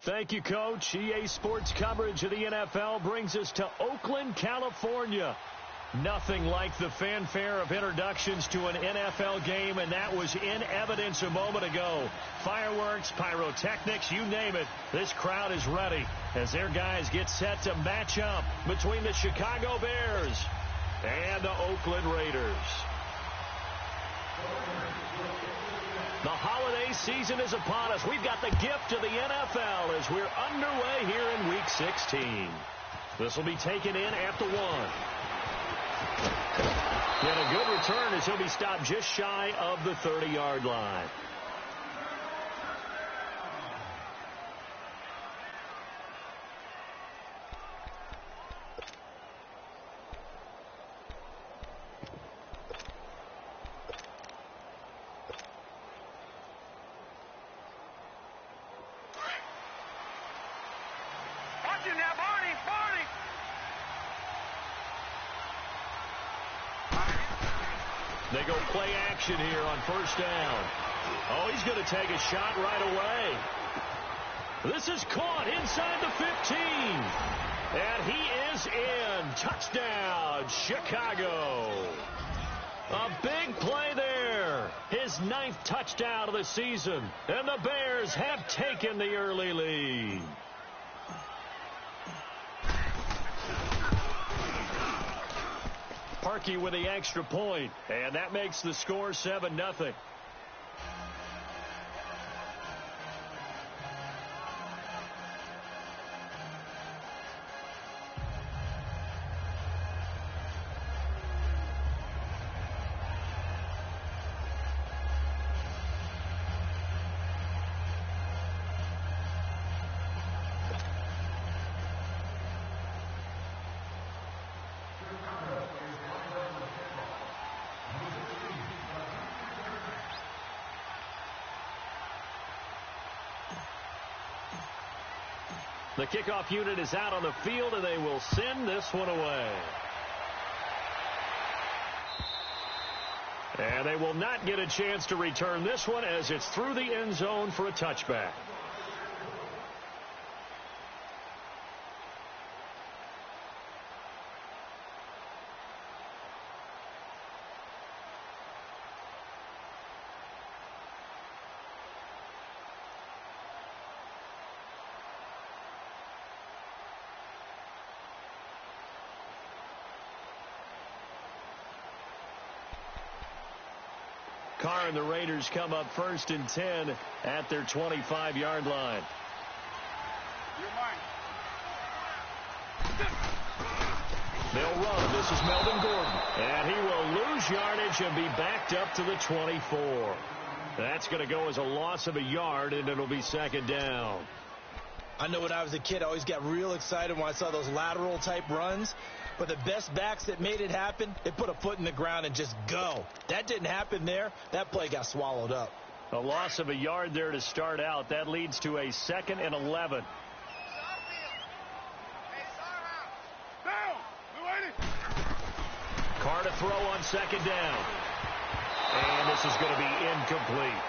Thank you, Coach. EA Sports coverage of the NFL brings us to Oakland, California. Nothing like the fanfare of introductions to an NFL game, and that was in evidence a moment ago. Fireworks, pyrotechnics, you name it. This crowd is ready as their guys get set to match up between the Chicago Bears and the Oakland Raiders. The holiday season is upon us. We've got the gift of the NFL as we're underway here in Week 16. This will be taken in at the 1. And a good return as he'll be stopped just shy of the 30-yard line. They go play action here on first down. Oh, he's going to take a shot right away. This is caught inside the 15. And he is in. Touchdown, Chicago. A big play there. His 9th touchdown of the season. And the Bears have taken the early lead. Parkey with the extra point, and that makes the score 7-0. The kickoff unit is out on the field, and they will send this one away. And they will not get a chance to return this one as it's through the end zone for a touchback. Carr and the Raiders come up 1st and 10 at their 25-yard line. They'll run. This is Melvin Gordon. And he will lose yardage and be backed up to the 24. That's going to go as a loss of a yard, and it'll be 2nd down. I know when I was a kid, I always got real excited when I saw those lateral-type runs. But the best backs that made it happen, they put a foot in the ground and just go. That didn't happen there. That play got swallowed up. A loss of a yard there to start out. That leads to a 2nd and 11. Carr to throw on 2nd down. And this is going to be incomplete.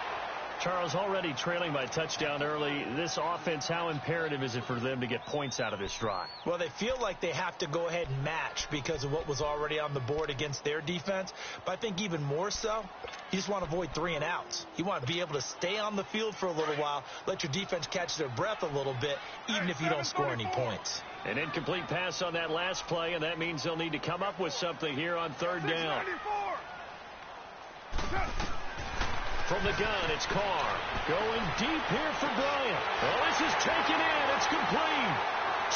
Charles, already trailing by touchdown early. This offense, how imperative is it for them to get points out of this drive? Well, they feel like they have to go ahead and match because of what was already on the board against their defense. But I think even more so, you just want to avoid 3 and outs. You want to be able to stay on the field for a little while, let your defense catch their breath a little bit, even if you don't score any points. An incomplete pass on that last play, and that means they'll need to come up with something here on 3rd down. From the gun, it's Carr. Going deep here for Bryant. Oh, this is taken in. It's complete.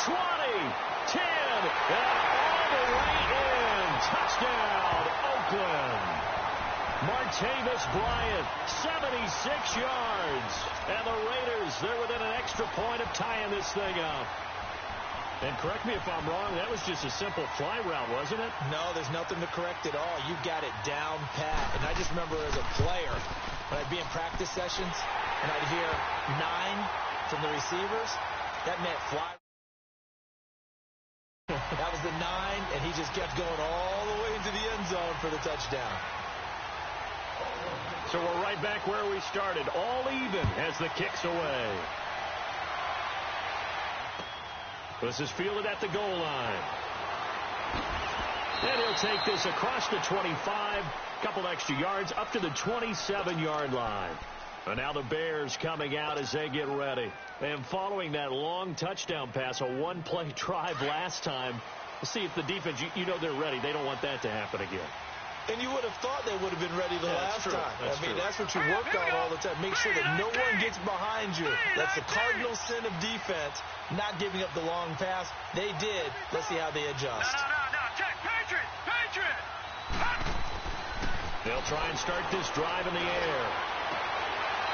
20, 10, and all the way in. Touchdown, Oakland. Martavis Bryant, 76 yards. And the Raiders, they're within an extra point of tying this thing up. And correct me if I'm wrong, that was just a simple fly route, wasn't it? No, there's nothing to correct at all. You got it down pat. And I just remember as a player, when I'd be in practice sessions and I'd hear 9 from the receivers, that meant fly. That was the 9, and he just kept going all the way into the end zone for the touchdown. So we're right back where we started, all even as the kick's away. This is fielded at the goal line. And he'll take this across the 25, couple extra yards, up to the 27-yard line. And now the Bears coming out as they get ready. And following that long touchdown pass, a one-play drive last time, we'll see if the defense, you know they're ready. They don't want that to happen again. And you would have thought they would have been ready the last time. That's true. That's what you work on all the time. Make sure that no one gets behind you. That's the cardinal sin of defense, not giving up the long pass. They did. Let's see how they adjust. No. Check. Patriot. They'll try and start this drive in the air.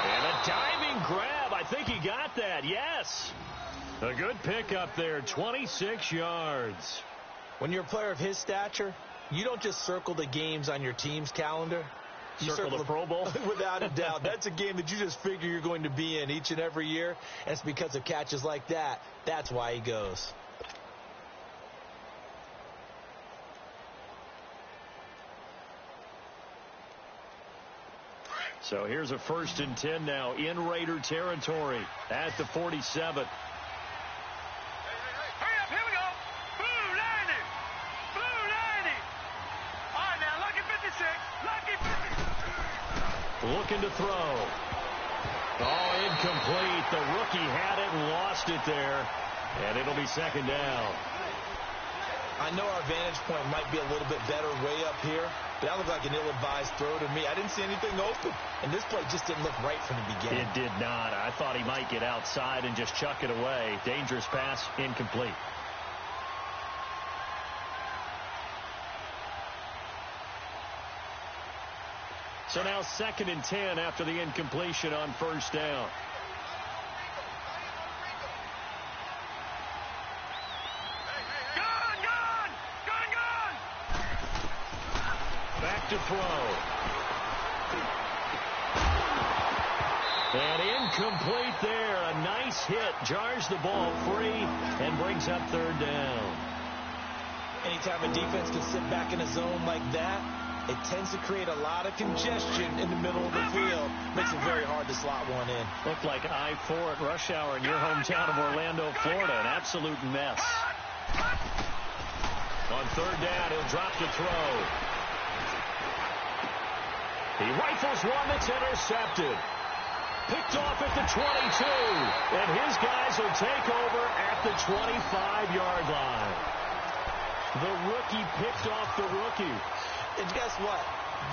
And a diving grab. I think he got that. Yes. A good pickup there. 26 yards. When you're a player of his stature, you don't just circle the games on your team's calendar. You circle the Pro Bowl? Without a doubt. That's a game that you just figure you're going to be in each and every year. And it's because of catches like that. That's why he goes. So here's a 1st and 10 now in Raider territory at the 47. Hurry up, here we go. Blue 90. All right, now, lucky 56. Lucky 50. Looking to throw. Oh, incomplete. The rookie had it and lost it there. And it'll be 2nd down. I know our vantage point might be a little bit better way up here, but that looked like an ill-advised throw to me. I didn't see anything open, and this play just didn't look right from the beginning. It did not. I thought he might get outside and just chuck it away. Dangerous pass, incomplete. So now 2nd and 10 after the incompletion on 1st down. Back to throw. And incomplete there. A nice hit. Jars the ball free and brings up 3rd down. Anytime a defense can sit back in a zone like that, it tends to create a lot of congestion in the middle of the field. Makes it very hard to slot one in. Looked like I-4 at rush hour in your hometown of Orlando, Florida. An absolute mess. On 3rd down, he'll drop the throw. He rifles one that's intercepted. Picked off at the 22. And his guys will take over at the 25-yard line. The rookie picked off the rookie. And guess what?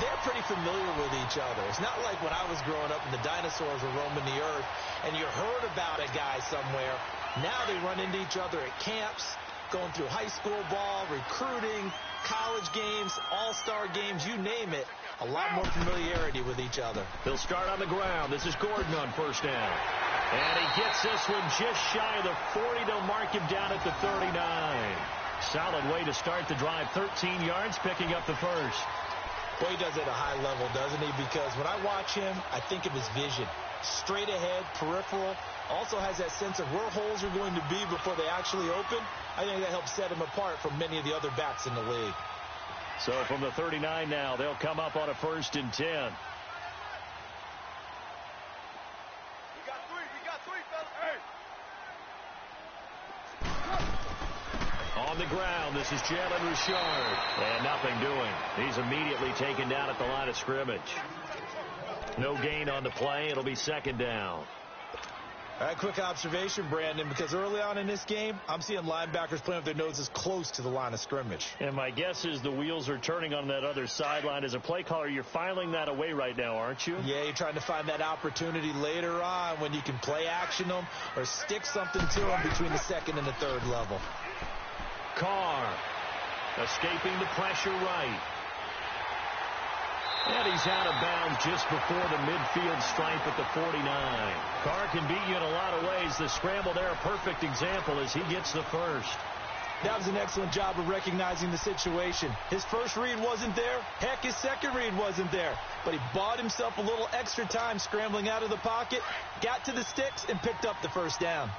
They're pretty familiar with each other. It's not like when I was growing up and the dinosaurs were roaming the earth and you heard about a guy somewhere. Now they run into each other at camps, going through high school ball, recruiting, college games, all-star games, you name it. A lot more familiarity with each other. He'll start on the ground. This is Gordon on 1st down. And he gets this one just shy of the 40. They'll mark him down at the 39. Solid way to start the drive. 13 yards, picking up the 1st. Boy, he does it at a high level, doesn't he? Because when I watch him, I think of his vision. Straight ahead, peripheral. Also has that sense of where holes are going to be before they actually open. I think that helps set him apart from many of the other backs in the league. So from the 39 now, they'll come up on a 1st and 10. We got three, fellas. Hey. On the ground, this is Jalen Richard. And nothing doing. He's immediately taken down at the line of scrimmage. No gain on the play. It'll be 2nd down. All right, quick observation, Brandon, because early on in this game, I'm seeing linebackers playing with their noses close to the line of scrimmage. And my guess is the wheels are turning on that other sideline. As a play caller, you're filing that away right now, aren't you? Yeah, you're trying to find that opportunity later on when you can play action them or stick something to them between the 2nd and the 3rd level. Carr escaping the pressure right. And he's out of bounds just before the midfield stripe at the 49. Carr can beat you in a lot of ways. The scramble there, a perfect example as he gets the 1st. That was an excellent job of recognizing the situation. His first read wasn't there. Heck, his second read wasn't there. But he bought himself a little extra time scrambling out of the pocket, got to the sticks, and picked up the 1st down.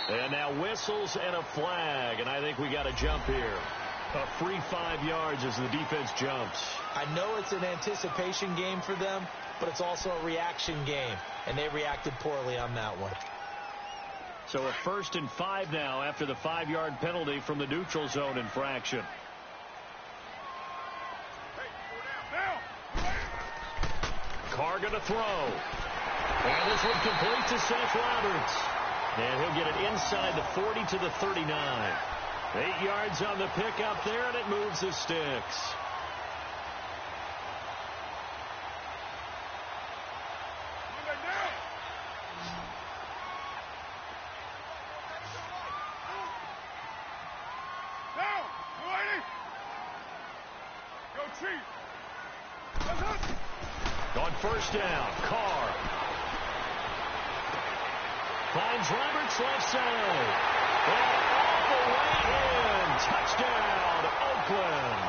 And now whistles and a flag, and I think we got a jump here. A free 5 yards as the defense jumps. I know it's an anticipation game for them, but it's also a reaction game, and they reacted poorly on that one. So a 1st and 5 now after the 5-yard penalty from the neutral zone infraction. Carr going to throw. And this one complete to Seth Roberts. And he'll get it inside the 40 to the 39. 8 yards on the pickup there, and it moves the sticks. On 1st down, Carr finds Roberts left side. All the way in. Touchdown, Oakland.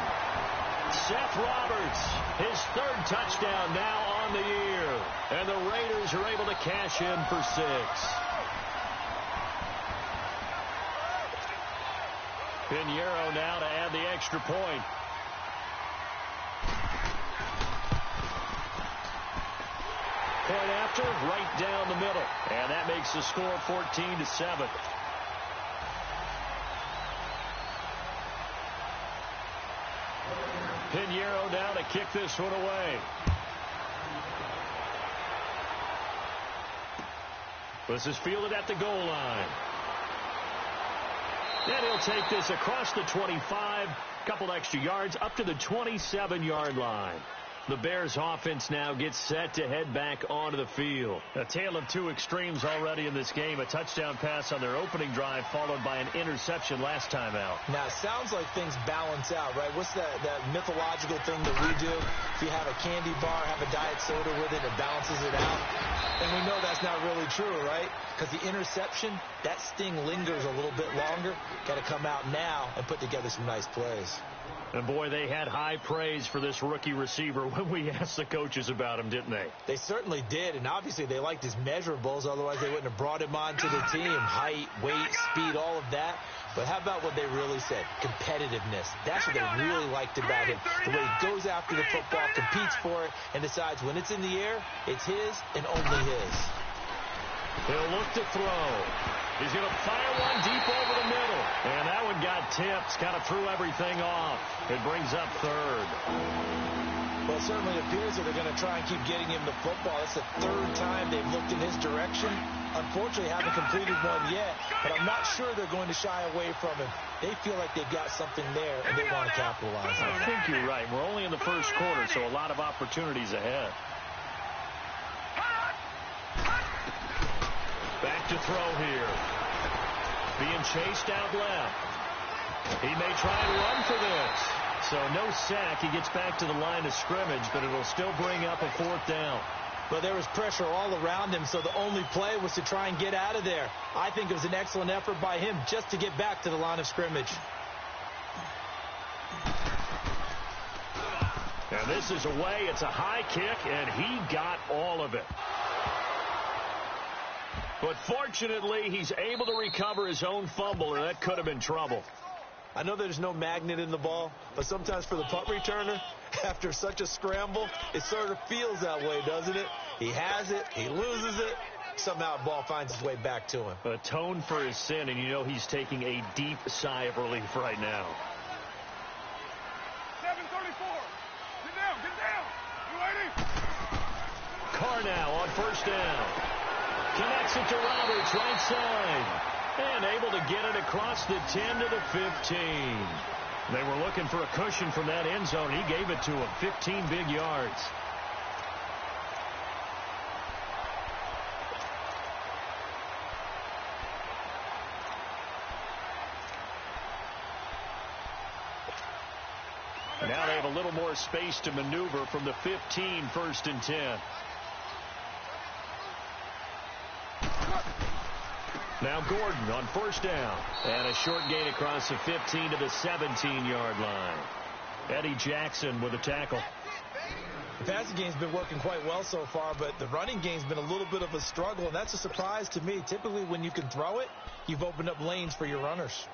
Seth Roberts, his 3rd touchdown now on the year. And the Raiders are able to cash in for 6. Pinheiro now to add the extra point. Point after, right down the middle. And that makes the score 14-7. Pinheiro now to kick this one away. This is fielded at the goal line. And he'll take this across the 25, couple extra yards, up to the 27-yard line. The Bears offense now gets set to head back onto the field. A tale of 2 extremes already in this game. A touchdown pass on their opening drive followed by an interception last time out. Now, it sounds like things balance out, right? What's that mythological thing that we do? If you have a candy bar, have a diet soda with it, it balances it out. And we know that's not really true, right? Because the interception, that sting lingers a little bit longer. Got to come out now and put together some nice plays. And, boy, they had high praise for this rookie receiver when we asked the coaches about him, didn't they? They certainly did, and obviously they liked his measurables. Otherwise, they wouldn't have brought him onto the team. Height, weight, speed, all of that. But how about what they really said? Competitiveness. That's what they really liked about him. The way he goes after the football, competes for it, and decides when it's in the air, it's his and only his. He'll look to throw. He's going to fire one deep over the middle. And that one got tipped. Kind of threw everything off. It brings up 3rd. Well, it certainly appears that they're going to try and keep getting him the football. It's the 3rd time they've looked in his direction. Unfortunately, haven't completed one yet. But I'm not sure they're going to shy away from him. They feel like they've got something there, and they want to capitalize on it. I think you're right. We're only in the 1st quarter, so a lot of opportunities ahead. Back to throw here. Being chased out left. He may try and run for this. So no sack. He gets back to the line of scrimmage, but it'll still bring up a 4th down. But there was pressure all around him, so the only play was to try and get out of there. I think it was an excellent effort by him just to get back to the line of scrimmage. And this is away. It's a high kick, and he got all of it. But fortunately, he's able to recover his own fumble, and that could have been trouble. I know there's no magnet in the ball, but sometimes for the punt returner, after such a scramble, it sort of feels that way, doesn't it? He has it, he loses it, somehow the ball finds its way back to him. Atone for his sin, and you know he's taking a deep sigh of relief right now. 7:34. Get down. You ready? Carr now on 1st down. Connects it to Roberts, right side. And able to get it across the 10 to the 15. They were looking for a cushion from that end zone. He gave it to him. 15 big yards. Now they have a little more space to maneuver from the 15, 1st and 10. Now Gordon on 1st down. And a short gain across the 15 to the 17-yard line. Eddie Jackson with a tackle. The passing game's been working quite well so far, but the running game's been a little bit of a struggle, and that's a surprise to me. Typically, when you can throw it, you've opened up lanes for your runners.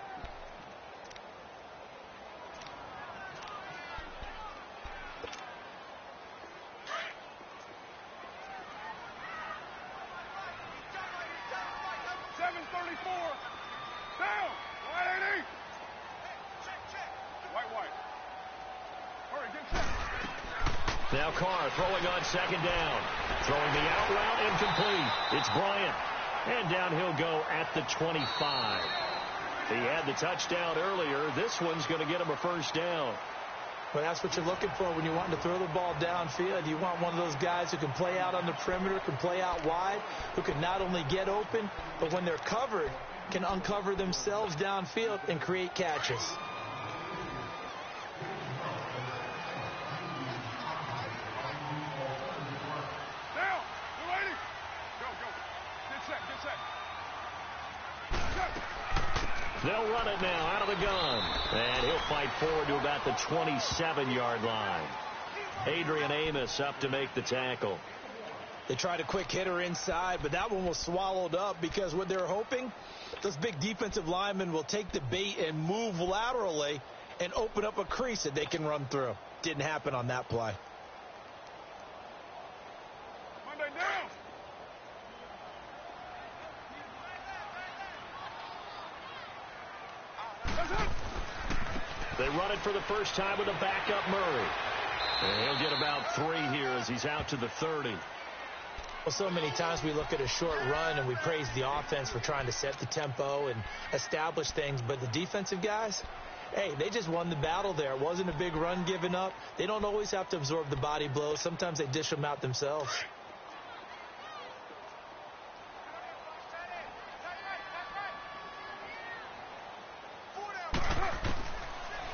Now Carr throwing on second down. Throwing the out route incomplete. It's Bryant. And down he'll go at the 25. He had the touchdown earlier. This one's going to get him a first down. Well, that's what you're looking for when you want to throw the ball downfield. You want one of those guys who can play out on the perimeter, can play out wide, who can not only get open, but when they're covered, can uncover themselves downfield and create catches. Now, you ready? Go, go. Get set, get set. They'll run it now out of the gun. And he'll fight forward to about the 27-yard line. Adrian Amos up to make the tackle. They tried a quick hitter inside, but that one was swallowed up because what they're hoping, those big defensive linemen will take the bait and move laterally and open up a crease that they can run through. Didn't happen on that play. Monday down. They run it for the first time with a backup Murray. And he'll get about 3 here as he's out to the 30. Well, so many times we look at a short run and we praise the offense for trying to set the tempo and establish things. But the defensive guys, hey, they just won the battle there. It wasn't a big run given up. They don't always have to absorb the body blows. Sometimes they dish them out themselves.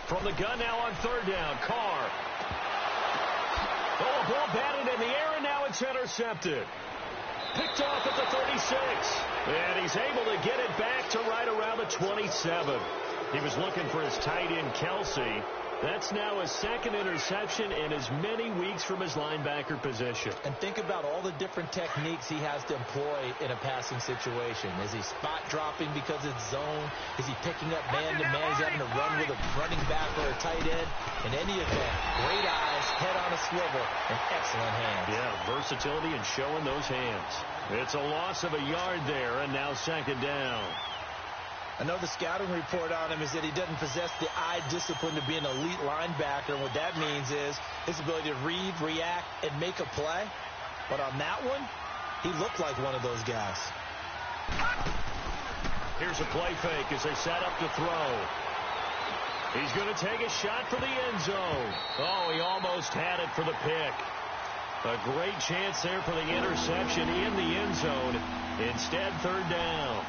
From the gun now on third down, Carr. Oh, a ball batted in the air, and now it's intercepted. Picked off at the 36. And he's able to get it back to right around the 27. He was looking for his tight end, Kelsey. That's now his second interception in as many weeks from his linebacker position. And think about all the different techniques he has to employ in a passing situation. Is he spot dropping because it's zone? Is he picking up man-to-man? Is he having to run with a running back or a tight end? In any event, great eyes, head on a swivel, and excellent hands. Yeah, versatility and showing those hands. It's a loss of a yard there, and now second down. Another scouting report on him is that he doesn't possess the eye discipline to be an elite linebacker. And what that means is his ability to read, react, and make a play. But on that one, he looked like one of those guys. Here's a play fake as they set up to throw. He's going to take a shot for the end zone. Oh, he almost had it for the pick. A great chance there for the interception in the end zone. Instead, third down.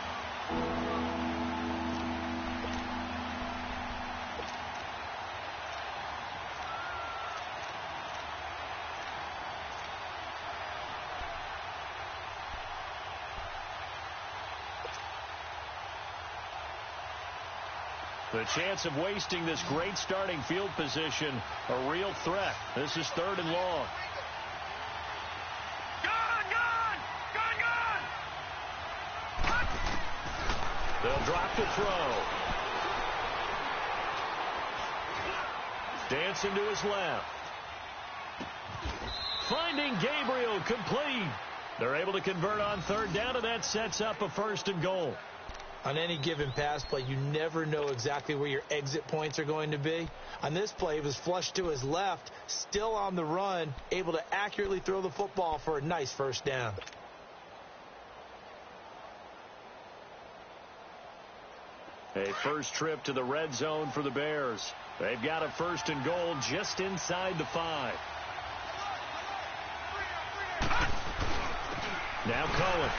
The chance of wasting this great starting field position, a real threat. This is third and long. Gun! They'll drop the throw. Dancing to his left. Finding Gabriel, complete. They're able to convert on third down, and that sets up a first and goal. On any given pass play, you never know exactly where your exit points are going to be. On this play, he was flushed to his left, still on the run, able to accurately throw the football for a nice first down. A first trip to the red zone for the Bears. They've got a first and goal just inside the 5. Now Cohen.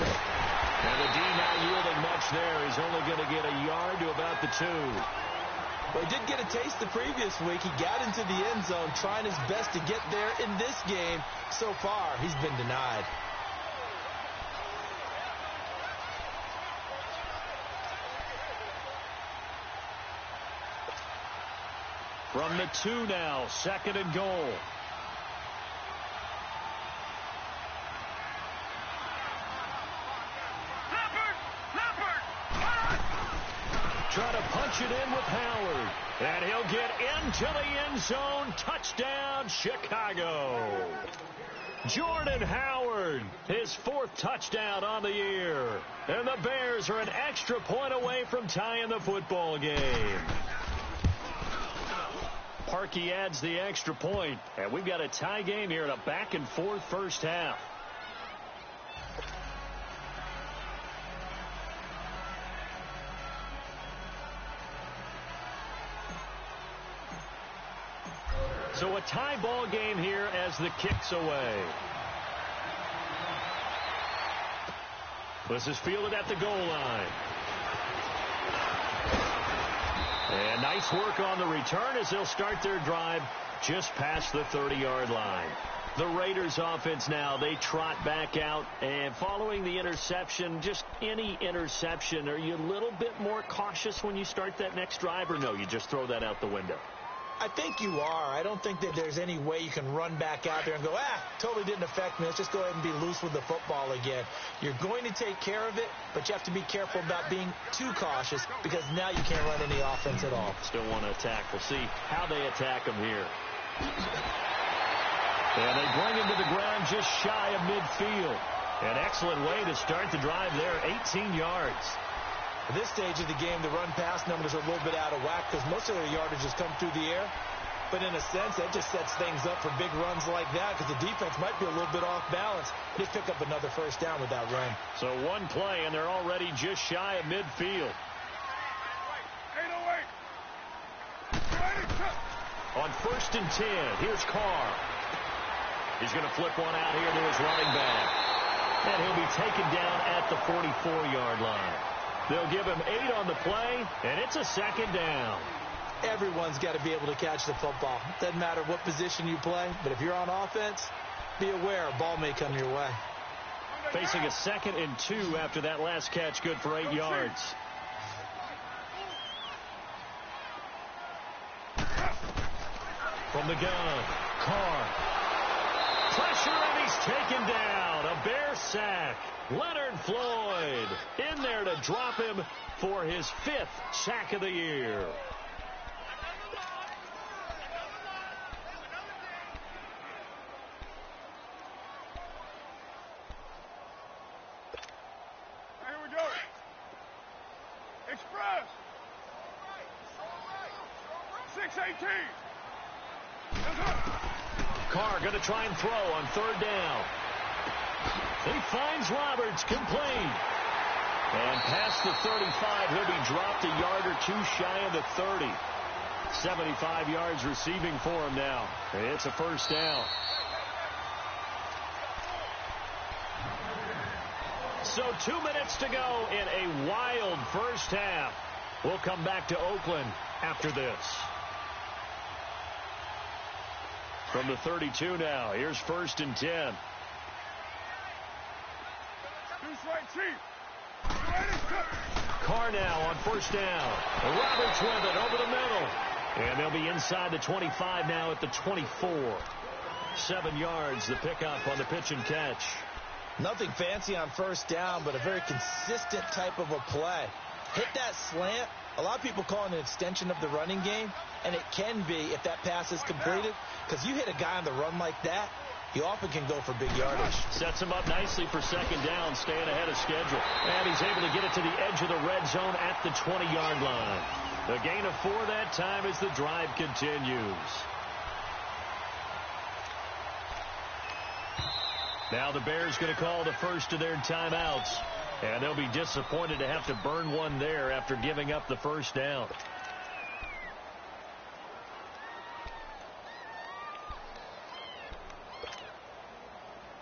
And the D not yielding much there. He's only going to get a yard to about the 2. Well, he did get a taste the previous week. He got into the end zone, trying his best to get there in this game. So far, he's been denied. From the 2 now, second and goal. Try to punch it in with Howard. And he'll get into the end zone. Touchdown, Chicago. Jordan Howard, his 4th touchdown on the year. And the Bears are an extra point away from tying the football game. Parkey adds the extra point, and we've got a tie game here in a back-and-forth first half. So a tie ball game here as the kick's away. This is fielded at the goal line. And nice work on the return as they'll start their drive just past the 30-yard line. The Raiders offense now, they trot back out, and following the interception, just any interception, are you a little bit more cautious when you start that next drive, or no, you just throw that out the window? I think you are. I don't think that there's any way you can run back out there and go, totally didn't affect me. Let's just go ahead and be loose with the football again. You're going to take care of it, but you have to be careful about being too cautious because now you can't run any offense at all. Still want to attack. We'll see how they attack him here. And they bring him to the ground just shy of midfield. An excellent way to start the drive there, 18 yards. At this stage of the game, the run-pass numbers are a little bit out of whack because most of their yardage has come through the air. But in a sense, that just sets things up for big runs like that because the defense might be a little bit off balance. Just pick up another first down with that run. So one play, and they're already just shy of midfield. 808. On 1st and 10, here's Carr. He's going to flip one out here to his running back. And he'll be taken down at the 44-yard line. They'll give him 8 on the play, and it's a second down. Everyone's got to be able to catch the football. Doesn't matter what position you play, but if you're on offense, be aware a ball may come your way. Facing a 2nd and 2 after that last catch, good for 8 yards. From the gun, Carr. Pressure, and he's taken down. A Bear sack. Leonard Floyd in there to drop him for his 5th sack of the year. Here we go. Express. 618. Carr going to try and throw on 3rd down. He finds Roberts, complete. And past the 35, he'll be dropped a yard or two shy of the 30. 75 yards receiving for him now. It's a first down. So 2 minutes to go in a wild first half. We'll come back to Oakland after this. From the 32 now, here's 1st and 10. Carr now on 1st down. Roberts with it over the middle. And they'll be inside the 25 now at the 24. 7 yards, the pickup on the pitch and catch. Nothing fancy on 1st down, but a very consistent type of a play. Hit that slant. A lot of people call it an extension of the running game, and it can be if that pass is completed, because you hit a guy on the run like that, you often can go for big yardage. Sets him up nicely for 2nd down, staying ahead of schedule. And he's able to get it to the edge of the red zone at the 20-yard line. The gain of 4 that time as the drive continues. Now the Bears going to call the first of their timeouts. And they'll be disappointed to have to burn one there after giving up the first down.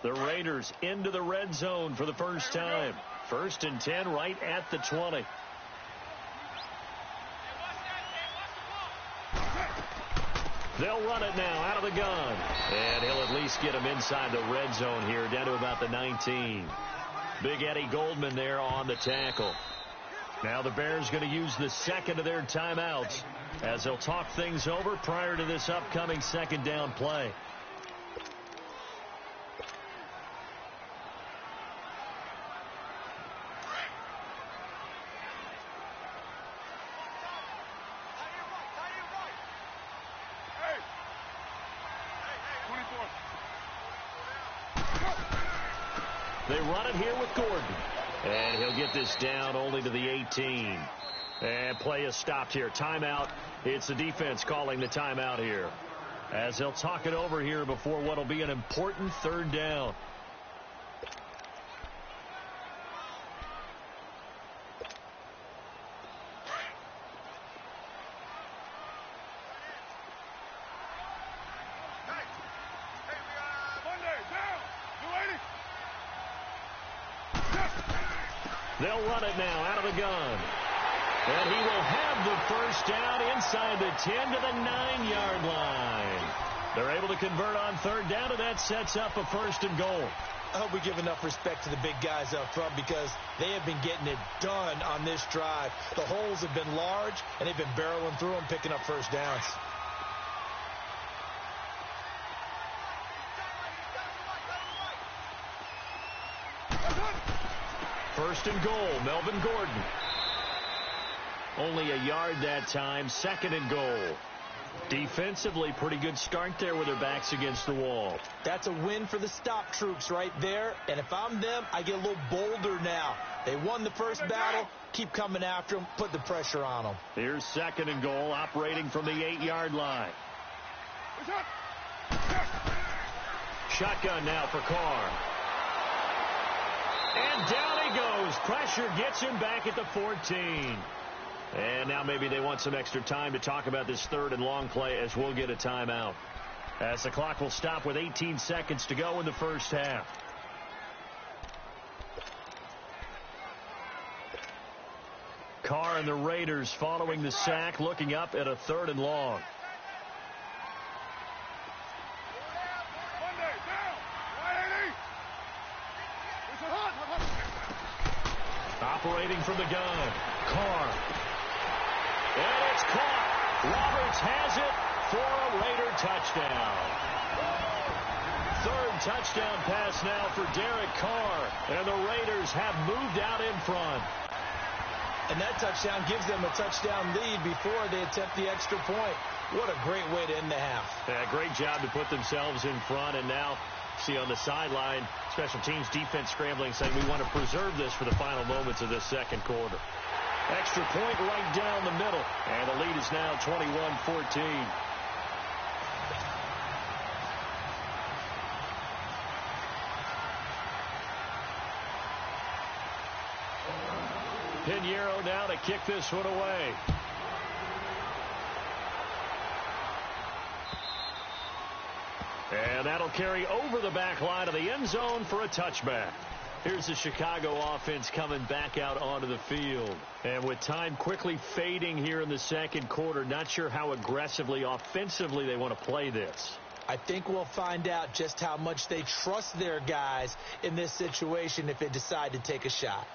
The Raiders into the red zone for the first time. 1st and 10 right at the 20. They'll run it now out of the gun. And he'll at least get him inside the red zone here, down to about the 19. Big Eddie Goldman there on the tackle. Now the Bears going to use the 2nd of their timeouts as they'll talk things over prior to this upcoming 2nd down play. They run it here with Gordon. And he'll get this down only to the 18. And play is stopped here. Timeout. It's the defense calling the timeout here, as they'll talk it over here before what will be an important third down. They'll run it now out of the gun. And he will have the first down inside the 10 to the 9-yard line. They're able to convert on third down, and that sets up a 1st and goal. I hope we give enough respect to the big guys up front, because they have been getting it done on this drive. The holes have been large, and they've been barreling through them, picking up first downs. First and goal, Melvin Gordon. Only a yard that time, 2nd and goal. Defensively, pretty good start there with their backs against the wall. That's a win for the stop troops right there. And if I'm them, I get a little bolder now. They won the first battle. Keep coming after them. Put the pressure on them. Here's 2nd and goal, operating from the 8-yard line. Shotgun now for Carr. And down he goes. Pressure gets him back at the 14. And now maybe they want some extra time to talk about this 3rd and long play, as we'll get a timeout, as the clock will stop with 18 seconds to go in the first half. Carr and the Raiders following the sack, looking up at a 3rd and long. Operating from the gun, Carr. And it's caught. Roberts has it for a Raider touchdown. 3rd touchdown pass now for Derek Carr. And the Raiders have moved out in front. And that touchdown gives them a touchdown lead before they attempt the extra point. What a great way to end the half. Yeah, great job to put themselves in front. And now, see on the sideline, special teams defense scrambling, saying we want to preserve this for the final moments of this 2nd quarter. Extra point right down the middle. And the lead is now 21-14. Pinheiro now to kick this one away. And that'll carry over the back line of the end zone for a touchback. Here's the Chicago offense coming back out onto the field. And with time quickly fading here in the 2nd quarter, not sure how aggressively, offensively they want to play this. I think we'll find out just how much they trust their guys in this situation if they decide to take a shot.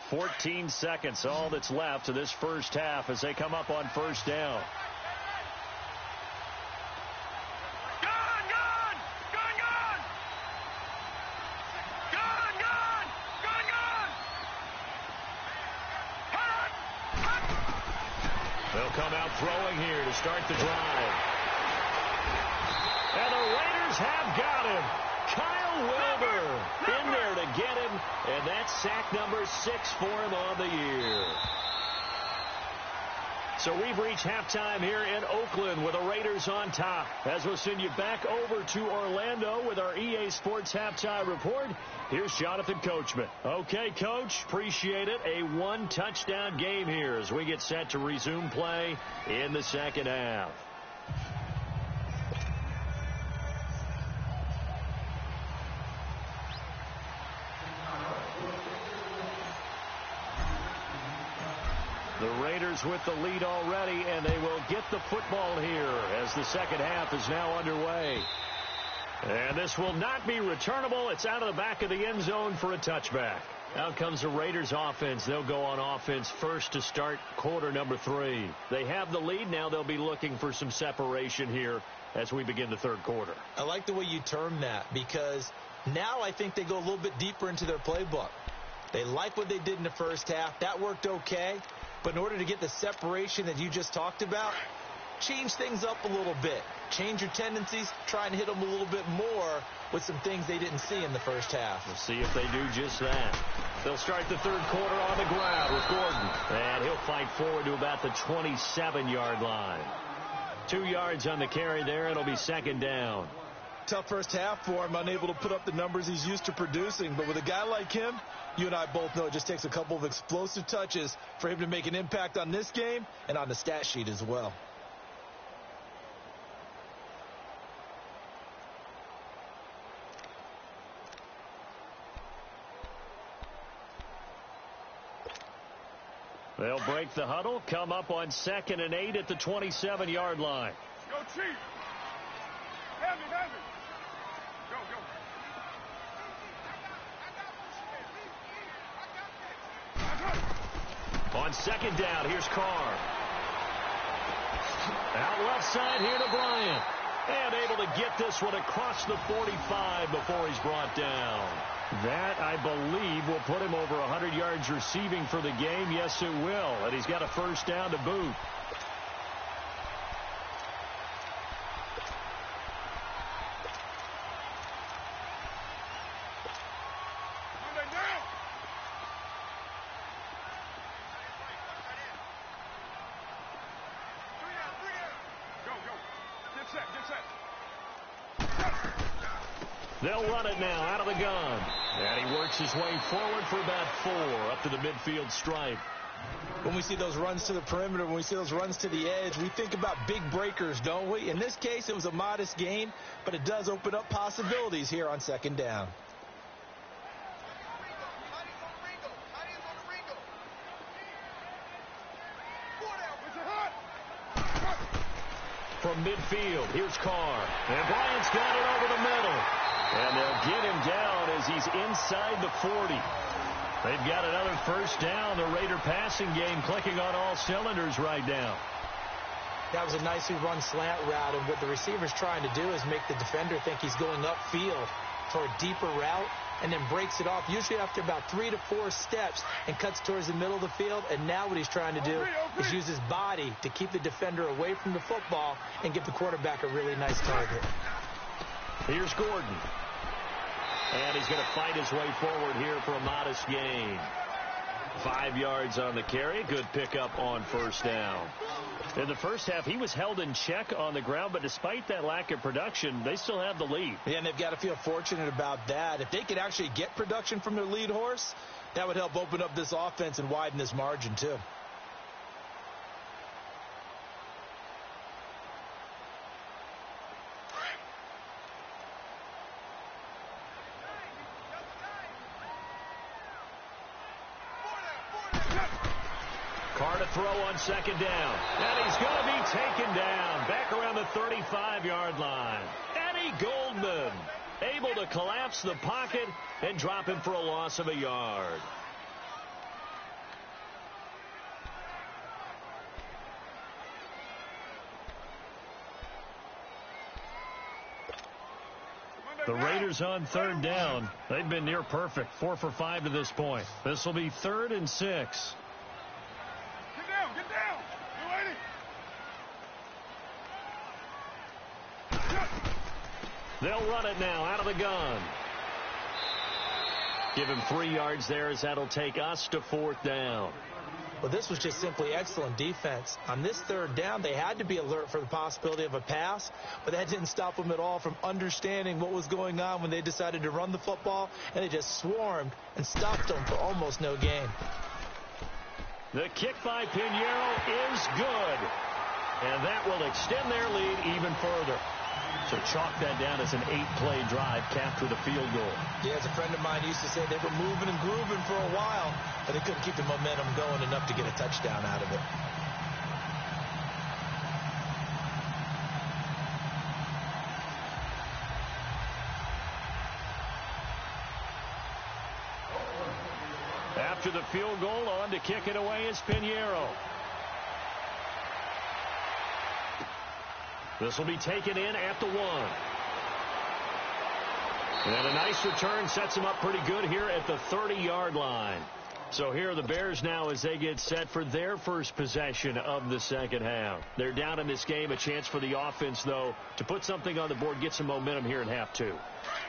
"14 seconds, all that's left of this first half as they come up on first down. They'll come out throwing here to start the drive. And the Raiders have got him. Kyle Wilber in there to get him, and that's sack number 6 for him on the year. So we've reached halftime here in Oakland with the Raiders on top. As we'll send you back over to Orlando with our EA Sports Halftime Report, here's Jonathan Coachman. Okay, Coach, appreciate it. A 1-touchdown game here as we get set to resume play in the second half. The Raiders with the lead already, and they will get the football here as the second half is now underway. And this will not be returnable. It's out of the back of the end zone for a touchback. Out comes the Raiders offense. They'll go on offense first to start quarter number 3. They have the lead. Now they'll be looking for some separation here as we begin the third quarter. I like the way you term that, because now I think they go a little bit deeper into their playbook. They like what they did in the first half. That worked okay. But in order to get the separation that you just talked about, change things up a little bit. Change your tendencies, try and hit them a little bit more with some things they didn't see in the first half. We'll see if they do just that. They'll start the third quarter on the ground with Gordon. And he'll fight forward to about the 27-yard line. 2 yards on the carry there. It'll be second down. Tough first half for him, unable to put up the numbers he's used to producing. But with a guy like him, you and I both know it just takes a couple of explosive touches for him to make an impact on this game and on the stat sheet as well. They'll break the huddle, come up on 2nd and 8 at the 27-yard line. Go, Chief. Have me. Go. On 2nd down, here's Carr. Out left side here to Bryant. And able to get this one across the 45 before he's brought down. That, I believe, will put him over 100 yards receiving for the game. Yes, it will. And he's got a first down to boot. They'll run it now out of the gun. And he works his way forward for about 4 up to the midfield stripe. When we see those runs to the perimeter, when we see those runs to the edge, we think about big breakers, don't we? In this case, it was a modest gain, but it does open up possibilities here on 2nd down. From midfield, here's Carr. And Bryant's got it over the middle. And they'll get him down as he's inside the 40. They've got another first down. The Raider passing game clicking on all cylinders right now. That was a nicely run slant route, and what the receiver's trying to do is make the defender think he's going upfield for a deeper route, and then breaks it off, usually after about 3 to 4 steps, and cuts towards the middle of the field. And now what he's trying to do is use his body to keep the defender away from the football and give the quarterback a really nice target. Here's Gordon. And he's going to fight his way forward here for a modest gain. 5 yards on the carry. Good pickup on first down. In the first half, he was held in check on the ground, but despite that lack of production, they still have the lead. Yeah, and they've got to feel fortunate about that. If they could actually get production from their lead horse, that would help open up this offense and widen this margin, too. Carr to throw on 2nd down. And he's going to be taken down back around the 35-yard line. Eddie Goldman able to collapse the pocket and drop him for a loss of a yard. The Raiders on 3rd down. They've been near perfect. 4 for 5 to this point. This will be 3rd and 6. Get down. You They'll run it now out of the gun. Give him 3 yards there as that'll take us to 4th down. Well, this was just simply excellent defense. On this 3rd down, they had to be alert for the possibility of a pass, but that didn't stop them at all from understanding what was going on when they decided to run the football, and they just swarmed and stopped them for almost no gain. The kick by Pinheiro is good, and that will extend their lead even further. So chalk that down as an 8-play drive capped with a field goal. Yeah, as a friend of mine used to say, they were moving and grooving for a while, but they couldn't keep the momentum going enough to get a touchdown out of it. After the field goal, on to kick it away is Pinheiro. This will be taken in at the 1. And a nice return sets him up pretty good here at the 30-yard line. So here are the Bears now as they get set for their first possession of the second half. They're down in this game. A chance for the offense, though, to put something on the board, get some momentum here in half two.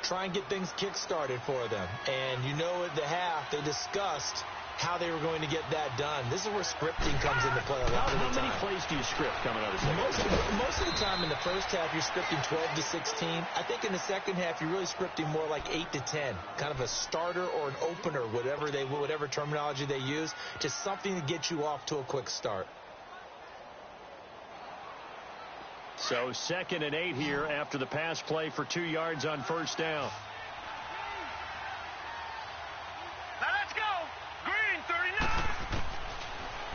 Try and get things kick-started for them. And you know at the half, they discussed how they were going to get that done. This is where scripting comes into play a lot of the time. How many plays do you script coming out of the second half? Most of the time in the first half, you're scripting 12 to 16. I think in the second half, you're really scripting more like 8 to 10. Kind of a starter or an opener, whatever terminology they use, just something to get you off to a quick start. So 2nd and 8 here after the pass play for 2 yards on first down.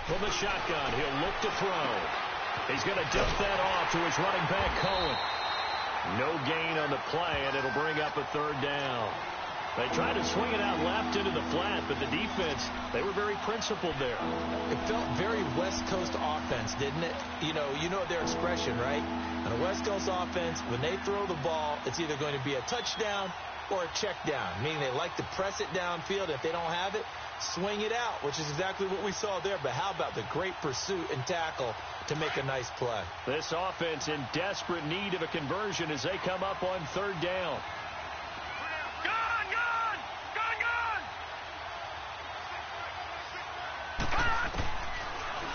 From the shotgun, he'll look to throw. He's going to dump that off to his running back, Cohen. No gain on the play, and it'll bring up a 3rd down. They tried to swing it out left into the flat, but the defense, they were very principled there. It felt very West Coast offense, didn't it? You know their expression, right? On a West Coast offense, when they throw the ball, it's either going to be a touchdown or a check down, meaning they like to press it downfield. If they don't have it, swing it out, which is exactly what we saw there. But how about the great pursuit and tackle to make a nice play? This offense in desperate need of a conversion as they come up on 3rd down.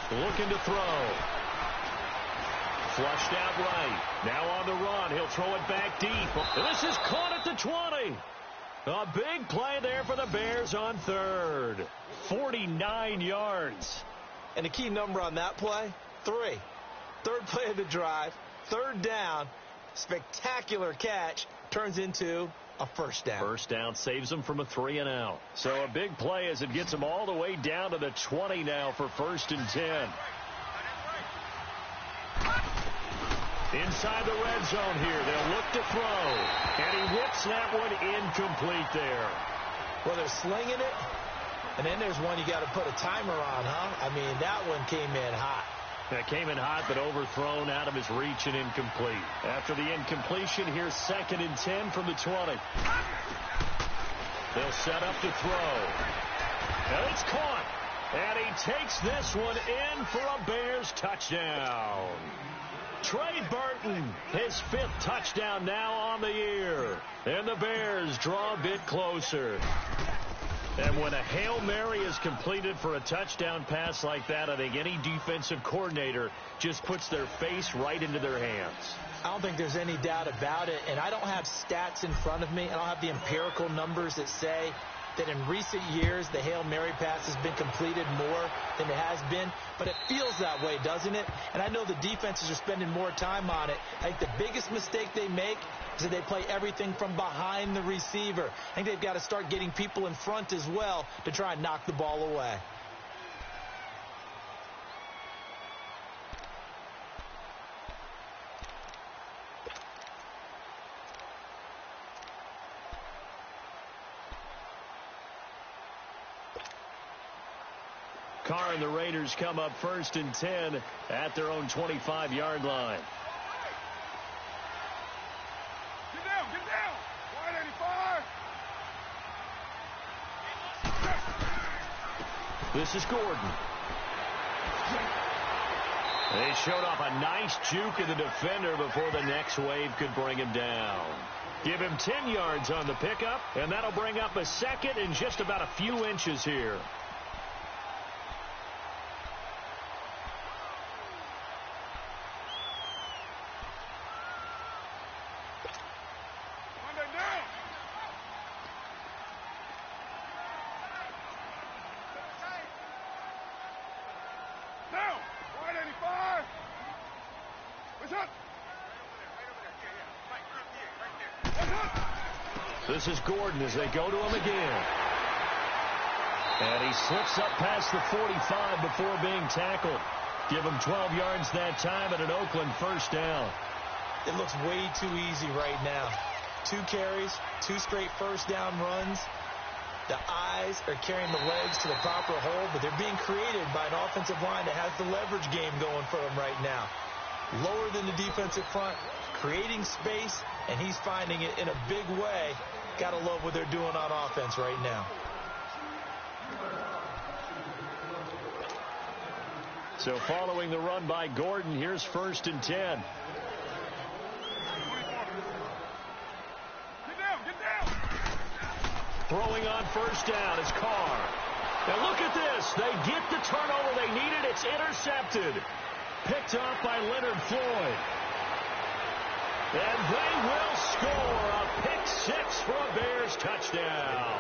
Looking to throw. Flushed out right. Now on the run. He'll throw it back deep. This is caught at the 20. A big play there for the Bears on 3rd. 49 yards. And the key number on that play, 3. 3rd play of the drive. 3rd down. Spectacular catch. Turns into a 1st down. 1st down saves them from a 3 and out. So a big play as it gets them all the way down to the 20 now for 1st and 10. Inside the red zone here. They'll look to throw. And he whips that one incomplete there. Well, they're slinging it. And then there's one you got to put a timer on, huh? I mean, that one came in hot. That came in hot, but overthrown out of his reach and incomplete. After the incompletion, here's 2nd and 10 from the 20. They'll set up to throw. And it's caught. And he takes this one in for a Bears touchdown. Trey Burton, his 5th touchdown now on the year. And the Bears draw a bit closer. And when a Hail Mary is completed for a touchdown pass like that, I think any defensive coordinator just puts their face right into their hands. I don't think there's any doubt about it. And I don't have stats in front of me. I don't have the empirical numbers that say that in recent years the Hail Mary pass has been completed more than it has been. But it feels that way, doesn't it? And I know the defenses are spending more time on it. I think the biggest mistake they make is that they play everything from behind the receiver. I think they've got to start getting people in front as well to try and knock the ball away. Carr and the Raiders come up 1st and 10 at their own 25-yard line. Get down. 185. This is Gordon. They showed off a nice juke of the defender before the next wave could bring him down. Give him 10 yards on the pickup, and that'll bring up a 2nd and just about a few inches here. This is Gordon as they go to him again. And he slips up past the 45 before being tackled. Give him 12 yards that time at an Oakland 1st down. It looks way too easy right now. 2 carries, 2 straight 1st down runs. The eyes are carrying the legs to the proper hole, but they're being created by an offensive line that has the leverage game going for them right now. Lower than the defensive front, creating space, and he's finding it in a big way. Got to love what they're doing on offense right now. So following the run by Gordon, here's 1st and 10. Get down. Throwing on 1st down is Carr. Now look at this. They get the turnover they needed. It's intercepted. Picked off by Leonard Floyd. And they will score a pick-6 for a Bears touchdown.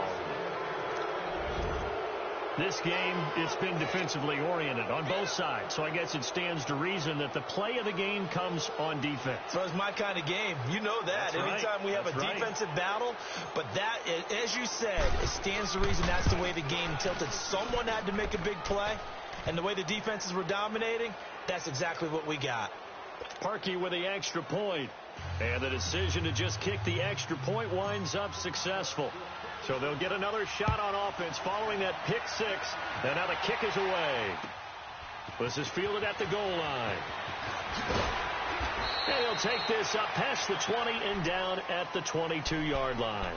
This game, it's been defensively oriented on both sides, so I guess it stands to reason that the play of the game comes on defense. So it's my kind of game. You know that. Anytime we have a defensive battle, but that, as you said, it stands to reason that's the way the game tilted. Someone had to make a big play, and the way the defenses were dominating, that's exactly what we got. Parkey with the extra point, and the decision to just kick the extra point winds up successful. So they'll get another shot on offense following that pick-6, and now the kick is away. This is fielded at the goal line. And he'll take this up past the 20 and down at the 22-yard line.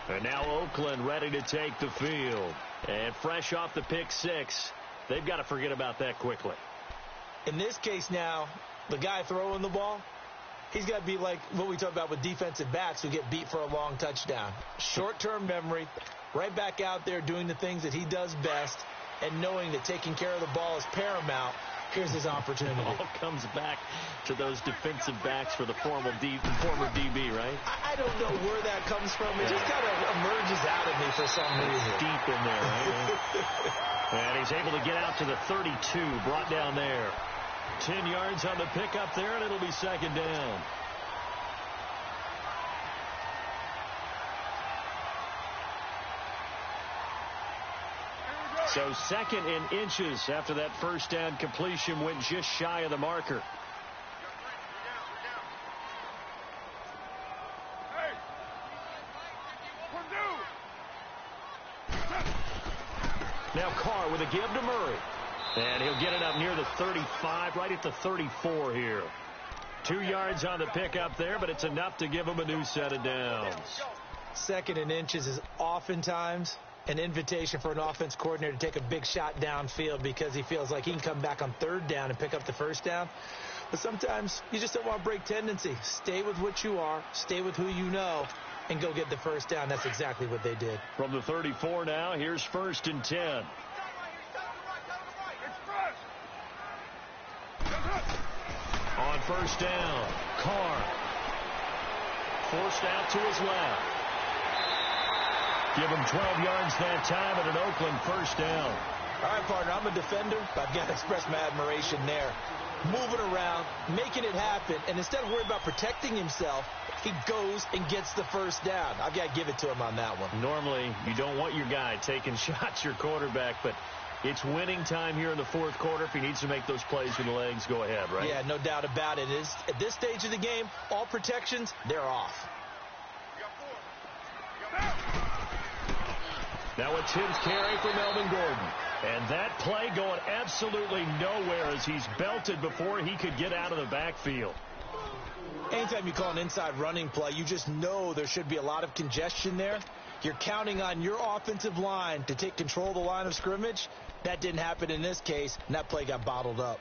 And now Oakland ready to take the field. And fresh off the pick-6, they've got to forget about that quickly. In this case now, the guy throwing the ball, he's got to be like what we talk about with defensive backs who get beat for a long touchdown. Short-term memory, right back out there doing the things that he does best, and knowing that taking care of the ball is paramount. Here's his opportunity. It all comes back to those defensive backs for the former DB, right? I don't know where that comes from. It just kind of emerges out of me for some reason. Deep in there, right? And he's able to get out to the 32, brought down there. 10 yards on the pickup there, and it'll be 2nd down. So 2nd and inches after that 1st down completion went just shy of the marker. Now Carr with a give to Murray. And he'll get it up near the 35, right at the 34 here. 2 yards on the pickup there, but it's enough to give him a new set of downs. 2nd and inches is oftentimes an invitation for an offense coordinator to take a big shot downfield because he feels like he can come back on 3rd down and pick up the 1st down. But sometimes you just don't want to break tendency. Stay with what you are, stay with who you know, and go get the 1st down. That's exactly what they did. From the 34 now, here's 1st and 10. On 1st down, Carr forced out to his left. Give him 12 yards that time at an Oakland 1st down. All right, partner, I'm a defender, but I've got to express my admiration there. Moving around, making it happen, and instead of worrying about protecting himself, he goes and gets the 1st down. I've got to give it to him on that one. Normally, you don't want your guy taking shots, your quarterback, but it's winning time here in the 4th quarter. If he needs to make those plays with the legs, go ahead, right? Yeah, no doubt about it. At this stage of the game, all protections, they're off. Now a 10th carry for Melvin Gordon. And that play going absolutely nowhere as he's belted before he could get out of the backfield. Anytime you call an inside running play, you just know there should be a lot of congestion there. You're counting on your offensive line to take control of the line of scrimmage. That didn't happen in this case, and that play got bottled up.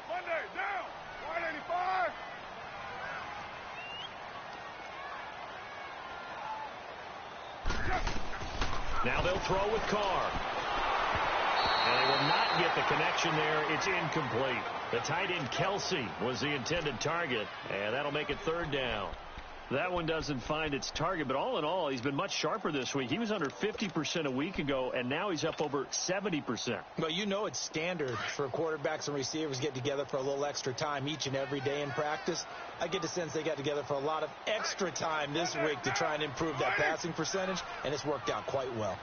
Monday, down. Wide 85. Now they'll throw with Carr. And they will not get the connection there. It's incomplete. The tight end Kelsey was the intended target, and that'll make it 3rd down. That one doesn't find its target, but all in all, he's been much sharper this week. He was under 50% a week ago, and now he's up over 70%. Well, you know it's standard for quarterbacks and receivers get together for a little extra time each and every day in practice. I get the sense they got together for a lot of extra time this week to try and improve that passing percentage, and it's worked out quite well.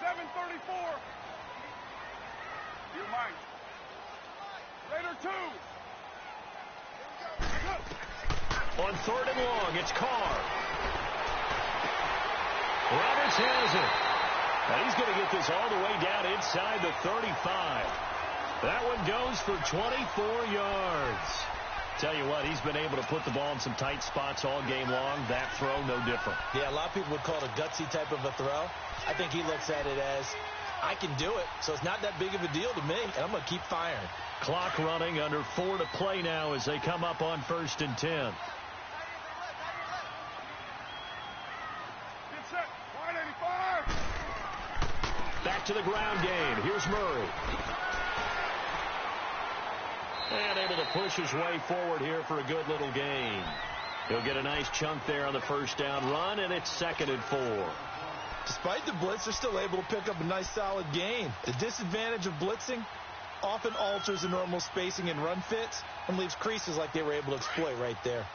7:34. You might. Later, 2. On 3rd and long, it's Carr. Roberts has it. And he's going to get this all the way down inside the 35. That one goes for 24 yards. Tell you what, he's been able to put the ball in some tight spots all game long. That throw, no different. Yeah, a lot of people would call it a gutsy type of a throw. I think he looks at it as, I can do it, so it's not that big of a deal to me, and I'm going to keep firing. Clock running, under 4 to play now as they come up on 1st and 10. Back to the ground game. Here's Murray. And able to push his way forward here for a good little gain. He'll get a nice chunk there on the first down run, and it's 2nd and 4. Despite the blitz, they're still able to pick up a nice solid gain. The disadvantage of blitzing often alters the normal spacing and run fits and leaves creases like they were able to exploit right there.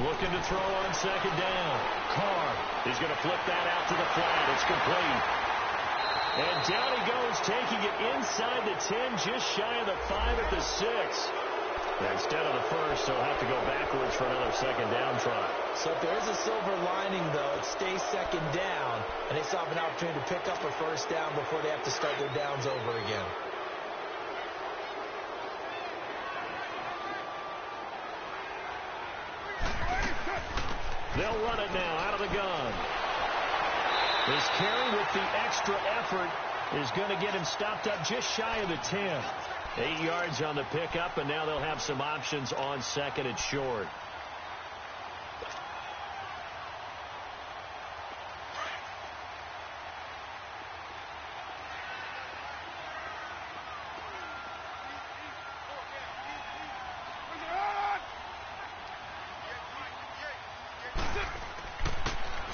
Looking to throw on 2nd down. Carr is going to flip that out to the flat. It's complete. And down he goes, taking it inside the 10, just shy of the 5 at the 6. Instead of the first, he'll have to go backwards for another 2nd down try. So if there is a silver lining, though, it stays 2nd down, and they still have an opportunity to pick up a 1st down before they have to start their downs over again. They'll run it now out of the gun. This carry with the extra effort is going to get him stopped up just shy of the 10. 8 yards on the pickup, and now they'll have some options on 2nd and short.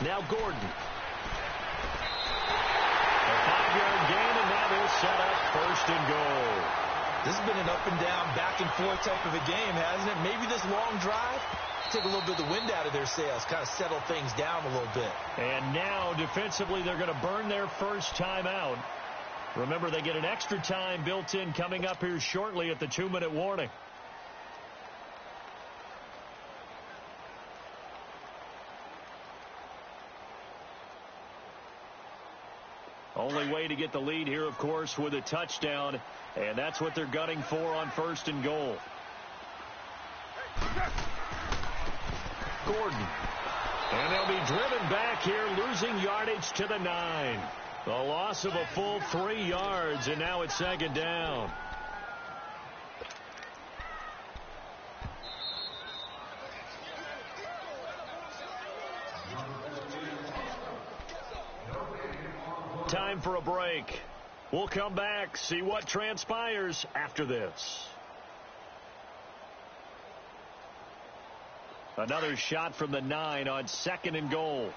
Now Gordon. A 5-yard gain, and now they'll set up 1st and goal. This has been an up and down, back and forth type of a game, hasn't it? Maybe this long drive, take a little bit of the wind out of their sails, kind of settle things down a little bit. And now, defensively, they're going to burn their first time out. Remember, they get an extra time built in coming up here shortly at the 2-minute warning. Only way to get the lead here, of course, with a touchdown, and that's what they're gunning for on 1st and goal. Gordon. And they'll be driven back here, losing yardage to the 9. The loss of a full 3 yards, and now it's 2nd down. Time for a break. We'll come back, see what transpires after this. Another shot from the 9 on 2nd and goal.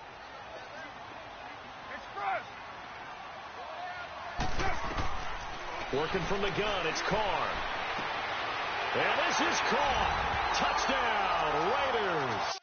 Working from the gun, it's Carr. And this is caught. Touchdown, Raiders.